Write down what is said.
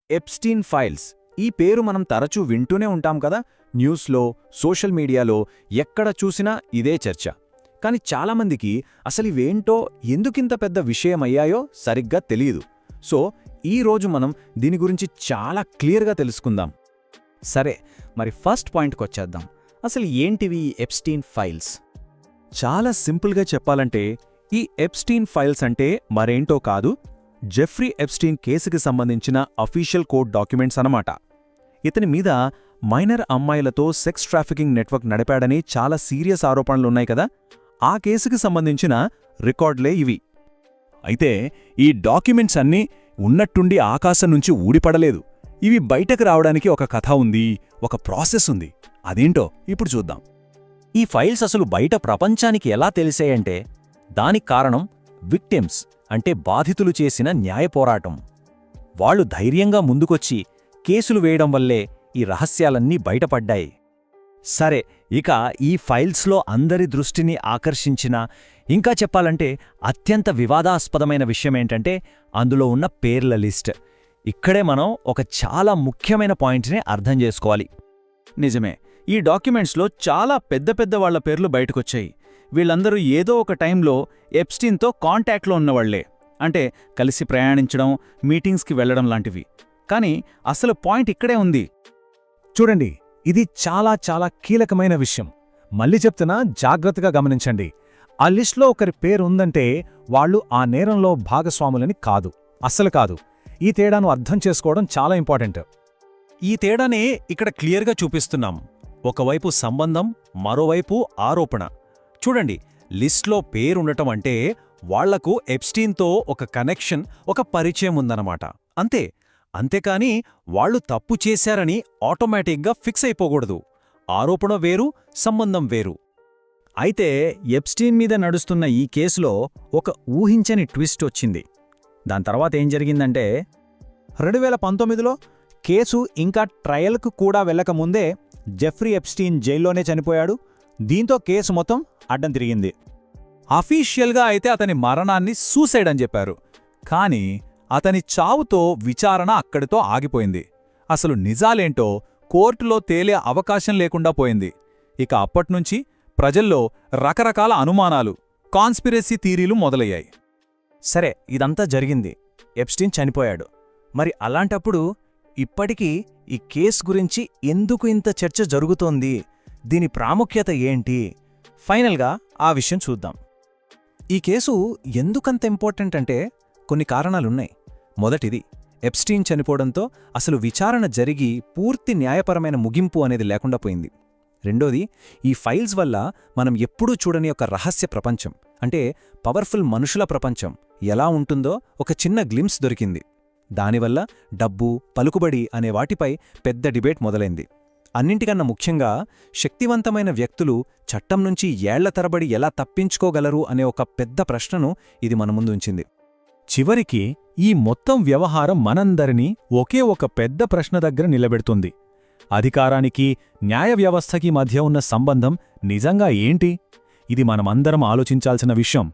Epstein files ఈ పేరు మనం తరచూ వింటూనే ఉంటాం కదా. న్యూస్లో, సోషల్ మీడియాలో ఎక్కడ చూసినా ఇదే చర్చ. కాని చాలామందికి అసలివేంటో, ఎందుకింత పెద్ద విషయమయ్యాయో సరిగ్గా తెలియదు. సో ఈరోజు మనం దీని గురించి చాలా క్లియర్గా తెలుసుకుందాం. సరే, మరి ఫస్ట్ పాయింట్కొచ్చేద్దాం. అసలు ఏంటివి ఎప్స్టీన్ ఫైల్స్? చాలా సింపుల్గా చెప్పాలంటే ఈ ఎప్స్టీన్ ఫైల్స్ అంటే మరేంటో కాదు, జెఫ్రీ ఎప్స్టీన్ కేసుకి సంబంధించిన అఫీషియల్ కోర్ట్ డాక్యుమెంట్స్ అన్నమాట. ఇతని మీద మైనర్ అమ్మాయిలతో సెక్స్ ట్రాఫికింగ్ నెట్వర్క్ నడిపాడని చాలా సీరియస్ ఆరోపణలున్నాయి కదా. ఆ కేసుకి సంబంధించిన రికార్డులే ఇవి. అయితే ఈ డాక్యుమెంట్స్ అన్నీ ఉన్నట్టుండి ఆకాశం నుంచి ఊడిపడలేదు. ఇవి బయటకు రావడానికి ఒక కథ ఉంది, ఒక ప్రాసెస్ ఉంది. అదేంటో ఇప్పుడు చూద్దాం. ఈ ఫైల్స్ అసలు బయట ప్రపంచానికి ఎలా తెలిసాయంటే, దానికి కారణం విక్టిమ్స్ అంటే బాధితులు చేసిన న్యాయ పోరాటం. వాళ్లు ధైర్యంగా ముందుకొచ్చి కేసులు వేయడం వల్లే ఈ రహస్యాలన్నీ బయటపడ్డాయి. సరే, ఇక ఈ ఫైల్స్లో అందరి దృష్టిని ఆకర్షించిన, ఇంకా చెప్పాలంటే అత్యంత వివాదాస్పదమైన విషయమేంటంటే అందులో ఉన్న పేర్ల లిస్ట్. ఇక్కడే మనం ఒక చాలా ముఖ్యమైన పాయింట్ని అర్థం చేసుకోవాలి. నిజమే, ఈ డాక్యుమెంట్స్లో చాలా పెద్ద పెద్ద వాళ్ల పేర్లు బయటకొచ్చాయి. వీళ్ళందరూ ఏదో ఒక టైంలో ఎప్స్టీన్తో కాంటాక్ట్లో ఉన్నవాళ్లే. అంటే కలిసి ప్రయాణించడం, మీటింగ్స్కి వెళ్లడం లాంటివి. కానీ అసలు పాయింట్ ఇక్కడే ఉంది. చూడండి, ఇది చాలా చాలా కీలకమైన విషయం. మళ్ళీ చెప్తున్నా, జాగ్రత్తగా గమనించండి. ఆ లిస్ట్లో ఒకరి పేరుందంటే వాళ్లు ఆ నేరంలో భాగస్వాములని కాదు, అస్సలు కాదు. ఈ తేడాను అర్థం చేసుకోవడం చాలా ఇంపార్టెంట్. ఈ తేడానే ఇక్కడ క్లియర్గా చూపిస్తున్నాం. ఒకవైపు సంబంధం, మరోవైపు ఆరోపణ. చూడండి, లిస్ట్లో పేరుండటం అంటే వాళ్లకు ఎప్స్టీన్తో ఒక కనెక్షన్, ఒక పరిచయం ఉందన్నమాట. అంతే. అంతేకాని వాళ్లు తప్పు చేశారని ఆటోమేటిక్గా ఫిక్స్ అయిపోకూడదు. ఆరోపణ వేరు, సంబంధం వేరు. అయితే ఎప్స్టీన్ మీద నడుస్తున్న ఈ కేసులో ఒక ఊహించని ట్విస్ట్ వచ్చింది. దాని తర్వాత ఏం జరిగిందంటే, 2019లో కేసు ఇంకా ట్రయల్కు కూడా వెళ్లకముందే జెఫ్రీ ఎప్స్టీన్ జైల్లోనే చనిపోయాడు. దీంతో కేసు మొత్తం అడ్డం తిరిగింది. అఫీషియల్గా అయితే అతని మరణాన్ని సూసైడ్ అని చెప్పారు. కానీ అతని చావుతో విచారణ అక్కడితో ఆగిపోయింది. అసలు నిజాలేంటో కోర్టులో తేలే అవకాశం లేకుండా పోయింది. ఇక అప్పట్నుంచి ప్రజల్లో రకరకాల అనుమానాలు, కాన్స్పిరసీ థీరీలు మొదలయ్యాయి. సరే, ఇదంతా జరిగింది. ఎప్స్టీన్ చనిపోయాడు. మరి అలాంటప్పుడు ఇప్పటికీ ఈ కేసు గురించి ఎందుకు ఇంత చర్చ జరుగుతోంది? దీని ప్రాముఖ్యత ఏంటి? ఫైనల్గా ఆ విషయం చూద్దాం. ఈ కేసు ఎందుకంత ఇంపార్టెంట్ అంటే కొన్ని కారణాలున్నాయి. మొదటిది, ఎప్స్టీన్ చనిపోవడంతో అసలు విచారణ జరిగి పూర్తి న్యాయపరమైన ముగింపు అనేది లేకుండా పోయింది. రెండోది, ఈ ఫైల్స్ వల్ల మనం ఎప్పుడూ చూడని ఒక రహస్య ప్రపంచం, అంటే పవర్ఫుల్ మనుషుల ప్రపంచం ఎలా ఉంటుందో ఒక చిన్న గ్లిమ్స్ దొరికింది. దానివల్ల డబ్బు, పలుకుబడి అనే వాటిపై పెద్ద డిబేట్ మొదలైంది. అన్నింటికన్నా ముఖ్యంగా శక్తివంతమైన వ్యక్తులు చట్టం నుంచి ఏళ్ల తరబడి ఎలా తప్పించుకోగలరు అనే ఒక పెద్ద ప్రశ్నను ఇది మన ముందుంచింది. చివరికి ఈ మొత్తం వ్యవహారం మనందరినీ ఒకే ఒక పెద్ద ప్రశ్న దగ్గర నిలబెడుతుంది. అధికారానికి, న్యాయ వ్యవస్థకి మధ్య ఉన్న సంబంధం నిజంగా ఏంటి? ఇది మనమందరం ఆలోచించాల్సిన విషయం.